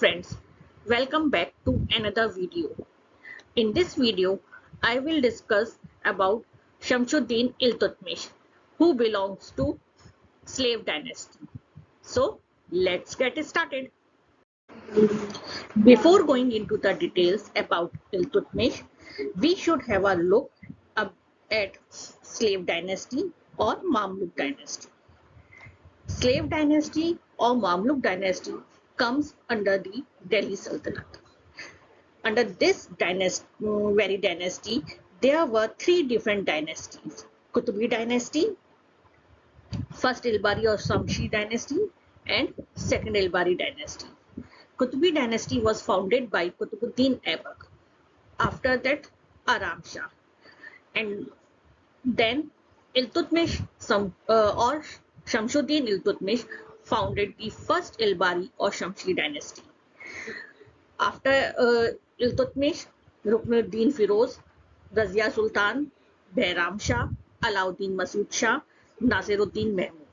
friends, welcome back to another video. In this video, I will discuss about Shamsuddin Iltutmish, who belongs to slave dynasty. So let's get started. Before going into the details about Iltutmish, we should have a look at slave dynasty or Mamluk dynasty. Slave dynasty or Mamluk dynasty comes under the Delhi Sultanate. Under this dynasty, there were three different dynasties: Qutbi dynasty, first Ilbari or Shamshi dynasty, and second Ilbari dynasty. Qutbi dynasty was founded by Qutbuddin Aibak. After that, Aram Shah, and then Iltutmish or Shamsuddin Iltutmish founded the first Ilbari or Shamshi dynasty. After Iltutmish, Ruknuddin Firoz, Razia Sultan, Behram Shah, Alauddin Masood Shah, Nasiruddin Mahmud.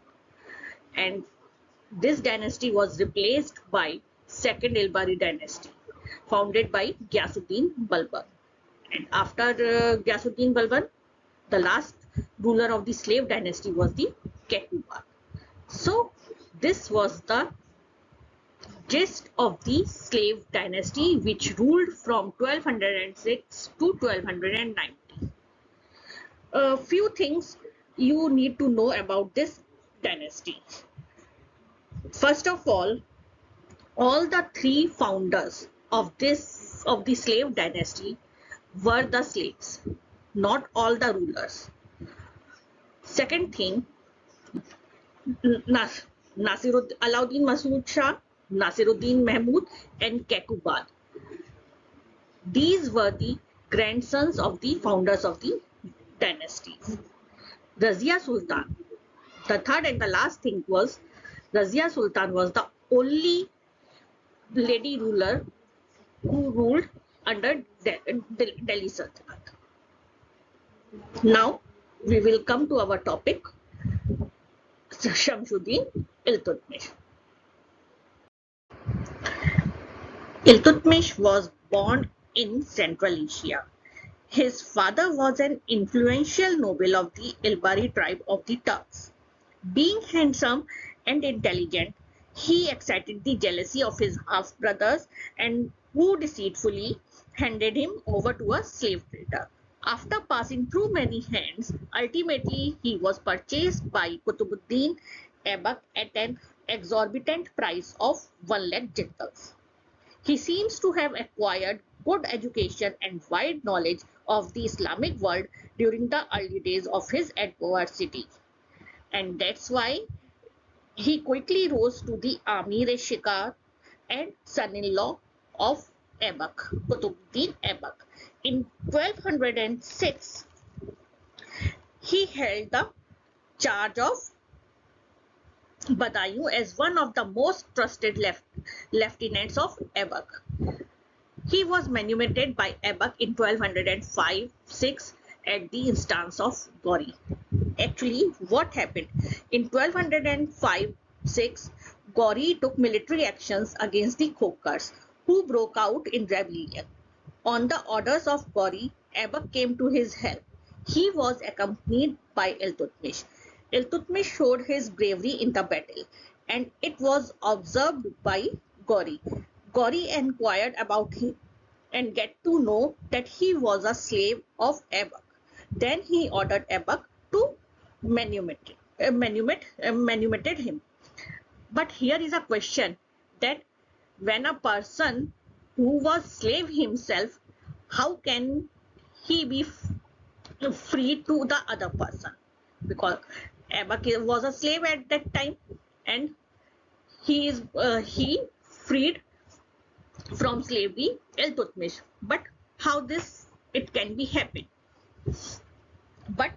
And this dynasty was replaced by second Ilbari dynasty, founded by Ghiyasuddin Balban. And after Ghiyasuddin Balban, the last ruler of the slave dynasty was the Kekubad. So this was the gist of the slave dynasty, which ruled from 1206 to 1290. A few things you need to know about this dynasty. First of all the three founders of the slave dynasty were the slaves, not all the rulers. Second thing, Alauddin Masood Shah, Nasiruddin Mahmud, and Kekubad. These were the grandsons of the founders of the dynasties. Razia Sultan. The third and the last thing was Razia Sultan was the only lady ruler who ruled under Delhi Sultanate. Now we will come to our topic, Shamsuddin Iltutmish. Iltutmish was born in Central Asia. His father was an influential noble of the Ilbari tribe of the Turks. Being handsome and intelligent, he excited the jealousy of his half-brothers and who deceitfully handed him over to a slave trader. After passing through many hands, ultimately he was purchased by Qutbuddin Aibak at an exorbitant price of 1 lakh jindals. He seems to have acquired good education and wide knowledge of the Islamic world during the early days of his adversity. And that's why he quickly rose to the Amir-e-Shikar and son-in-law of Aibak, Qutbuddin Aibak. In 1206, he held the charge of Badaयूं as one of the most trusted lieutenants of Aibak. He was manumitted by Aibak in 1205-6 at the instance of Gauri. Actually, what happened? In 1205-6, Gauri took military actions against the Khokars, who broke out in rebellion. On the orders of Gauri, Aibak came to his help. He was accompanied by Iltutmish. Iltutmish showed his bravery in the battle, and it was observed by Gauri. Gauri inquired about him and get to know that he was a slave of Aibak. Then he ordered Aibak to manumit him. But here is a question, that when a person who was slave himself, how can he be free to the other person? Because Aibak was a slave at that time, and he freed from slavery Iltutmish. But how it can be happen? But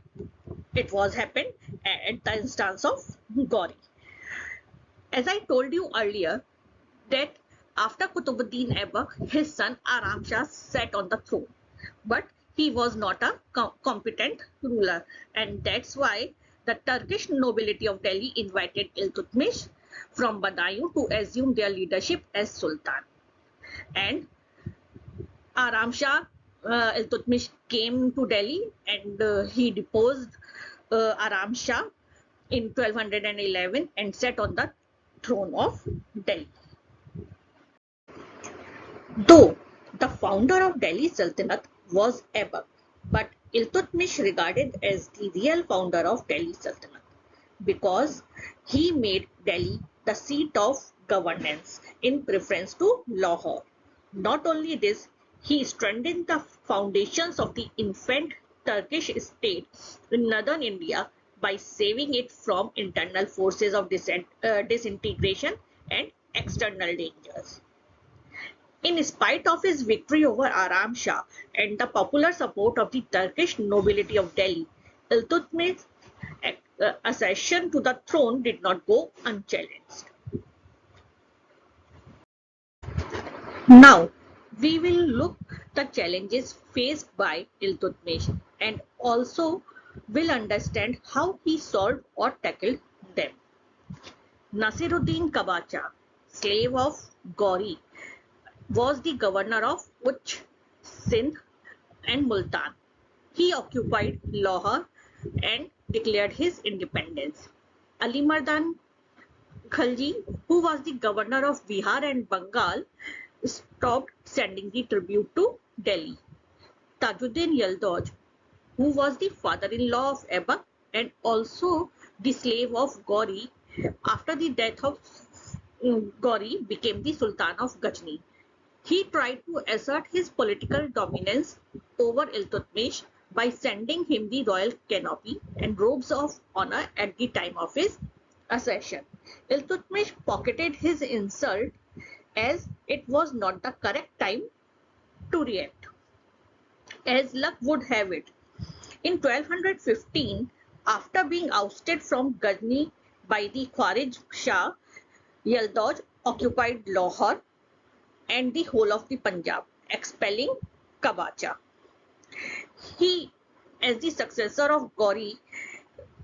it was happened at the instance of Gauri. As I told you earlier, that after Qutbuddin Aibak, his son Aram Shah sat on the throne, but he was not a competent ruler, and that's why the Turkish nobility of Delhi invited Iltutmish from Badaयूं to assume their leadership as Sultan. and Aram Shah Iltutmish came to Delhi and he deposed Aram Shah in 1211 and sat on the throne of Delhi. Though the founder of Delhi Sultanate was Aibak, but Iltutmish regarded as the real founder of Delhi Sultanate because he made Delhi the seat of governance in preference to Lahore. Not only this, he strengthened the foundations of the infant Turkish state in northern India by saving it from internal forces of disintegration and external dangers. In spite of his victory over Aram Shah and the popular support of the Turkish nobility of Delhi, Iltutmish's accession to the throne did not go unchallenged. Now, we will look the challenges faced by Iltutmish and also will understand how he solved or tackled them. Nasiruddin Kabacha, slave of Gauri, was the governor of Uch, Sindh and Multan. He occupied Lahore and declared his independence. Ali Mardan Khalji, who was the governor of Bihar and Bengal, stopped sending the tribute to Delhi. Tajuddin Yaldoj, who was the father-in-law of Aibak and also the slave of Gauri, after the death of Gauri, became the Sultan of Ghazni. He tried to assert his political dominance over Iltutmish by sending him the royal canopy and robes of honor at the time of his accession. Iltutmish pocketed his insult as it was not the correct time to react. As luck would have it, in 1215, after being ousted from Ghazni by the Khwarij Shah, Yaldoj occupied Lahore and the whole of the Punjab, expelling Kabacha. He, as the successor of Gauri,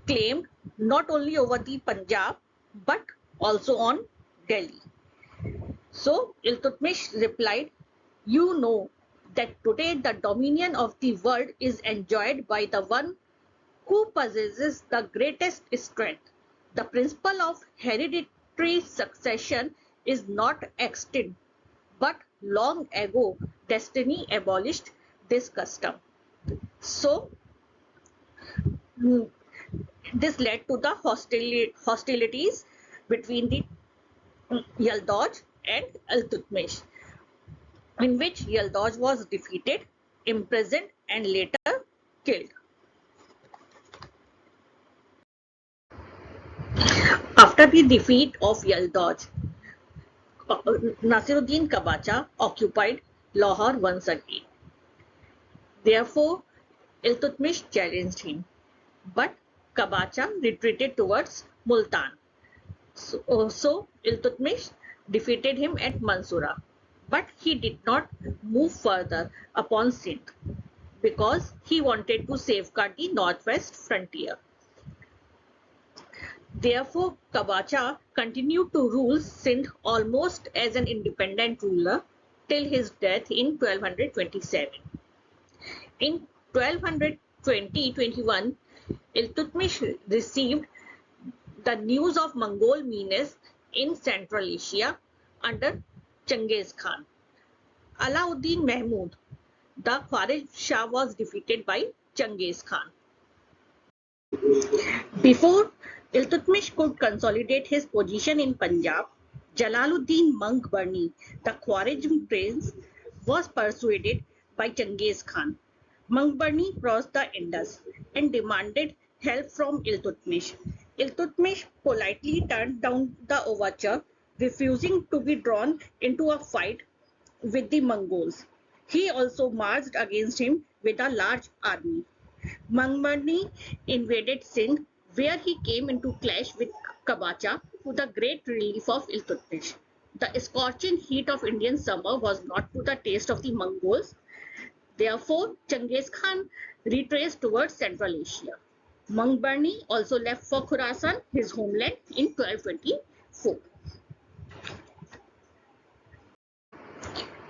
claimed not only over the Punjab but also on Delhi. So Iltutmish replied, "You know that today the dominion of the world is enjoyed by the one who possesses the greatest strength. The principle of hereditary succession is not extinct, but long ago destiny abolished this custom." So this led to the hostilities between the Yaldoj and Iltutmish, in which Yaldoj was defeated, imprisoned, and later killed. After the defeat of Yaldoj, Nasiruddin Kabacha occupied Lahore once again. Therefore, Iltutmish challenged him, but Kabacha retreated towards Multan. So Iltutmish defeated him at Mansura, but he did not move further upon Sindh because he wanted to safeguard the northwest frontier. Therefore, Kabacha continued to rule Sindh almost as an independent ruler till his death in 1227. In 1220-21, Iltutmish received the news of Mongol menace in Central Asia under Genghis Khan. Alauddin Mahmud, the Khwarij Shah, was defeated by Genghis Khan. Before Iltutmish could consolidate his position in Punjab, Jalaluddin Mangbarni, the Khwarezm prince, was persuaded by Genghis Khan. Mangbarni crossed the Indus and demanded help from Iltutmish. Iltutmish politely turned down the overture, refusing to be drawn into a fight with the Mongols. He also marched against him with a large army. Mangbarni invaded Sindh, where he came into clash with Kabacha to the great relief of Iltutmish. The scorching heat of Indian summer was not to the taste of the Mongols. Therefore, Genghis Khan retraced towards Central Asia. Mangbarni also left for Khorasan, his homeland, in 1224.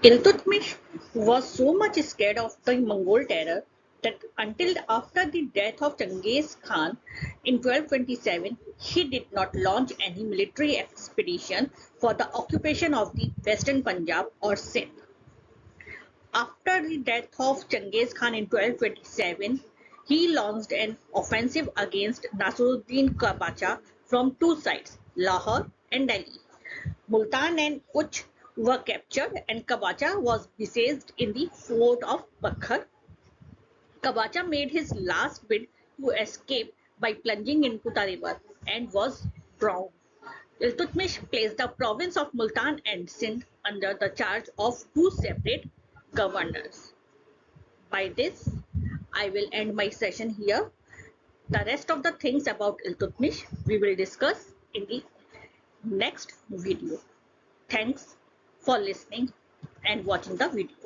Iltutmish was so much scared of the Mongol terror that until after the death of Genghis Khan in 1227, he did not launch any military expedition for the occupation of the western Punjab or Sindh. After the death of Genghis Khan in 1227, he launched an offensive against Nasruddin Qabacha from two sides, Lahore and Delhi. Multan and Uch were captured and Qabacha was besieged in the fort of Bakhar. Qabacha made his last bid to escape by plunging into the river and was drowned. Iltutmish placed the province of Multan and Sindh under the charge of two separate governors. By this, I will end my session here. The rest of the things about Iltutmish we will discuss in the next video. Thanks for listening and watching the video.